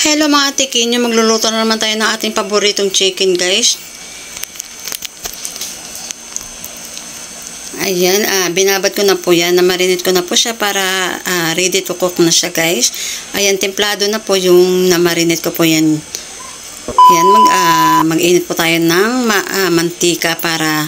Hello mga tikin, magluluto na naman tayo ng ating paboritong chicken, guys. Ayan, binabad ko na po yan, namarinate ko na po siya para ready to cook na siya, guys. Ayan, templado na po yung namarinate ko po yan. Ayan, mag-init po tayo ng mantika para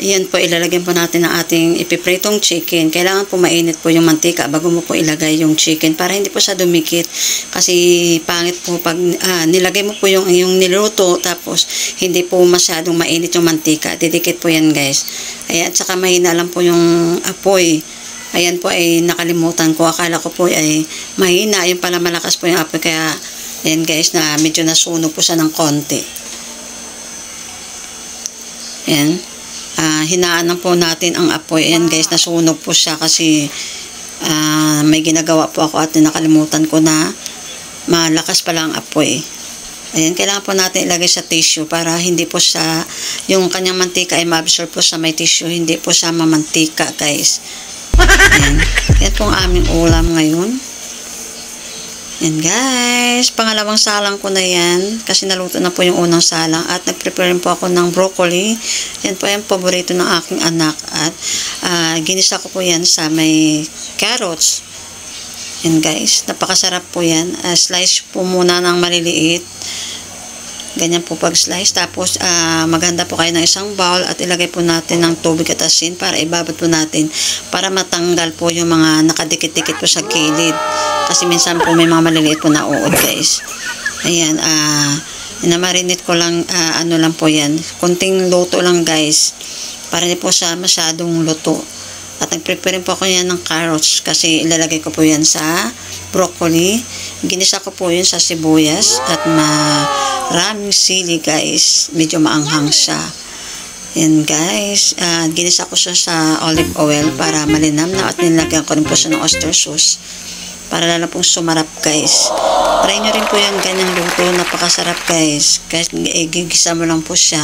yan po, ilalagyan po natin ng ating ipipritong chicken. Kailangan po mainit po yung mantika bago mo po ilagay yung chicken para hindi po siya dumikit. Kasi pangit po pag nilagay mo po yung niluto tapos hindi po masyadong mainit yung mantika. Didikit po yan, guys. Ayan, at saka mahina lang po yung apoy. Ayan po ay nakalimutan ko. Akala ko po ay mahina. Yung pala malakas po yung apoy. Kaya, ayan guys, na medyo nasunog po siya ng konti. Ayan. Hinaan po natin ang apoy. Ayan guys, nasunog po siya kasi may ginagawa po ako at nakalimutan ko na malakas pala ang apoy. Ayan, kailangan po natin ilagay sa tissue para hindi po siya, yung kanyang mantika ay ma-absorb po sa may tissue, hindi po siya mamantika, guys. Ayan, yan po ang aming ulam ngayon. Yan guys, pangalawang salang ko na yan kasi naluto na po yung unang salang at nag-prepare po ako ng broccoli. Yan po yung paborito ng aking anak at ginisa ko po yan sa may carrots. Yan guys, napakasarap po yan. Slice po muna ng maliliit. Ganyan po pag slice. Tapos maghanda po kayo ng isang bowl at ilagay po natin ng tubig at asin para ibabad po natin para matanggal po yung mga nakadikit-dikit po sa gilid. Kasi minsan po may mga maliliit po na uod, guys. Ayan, namarinate ko lang, ano lang po yan. Kunting luto lang, guys. Para hindi po siya masyadong luto. At nag-prepare po ako yan ng carrots kasi ilalagay ko po yan sa broccoli. Ginisa ko po yun sa sibuyas at maraming sili, guys. Medyo maanghang siya. Yan guys, ginisa ko siya sa olive oil para malinam na at nilagyan ko rin po siya ng oyster sauce para lalo pong sumarap, guys. Try nyo rin po yung ganyang luto, napakasarap, guys. Kahit gigisa mo lang po siya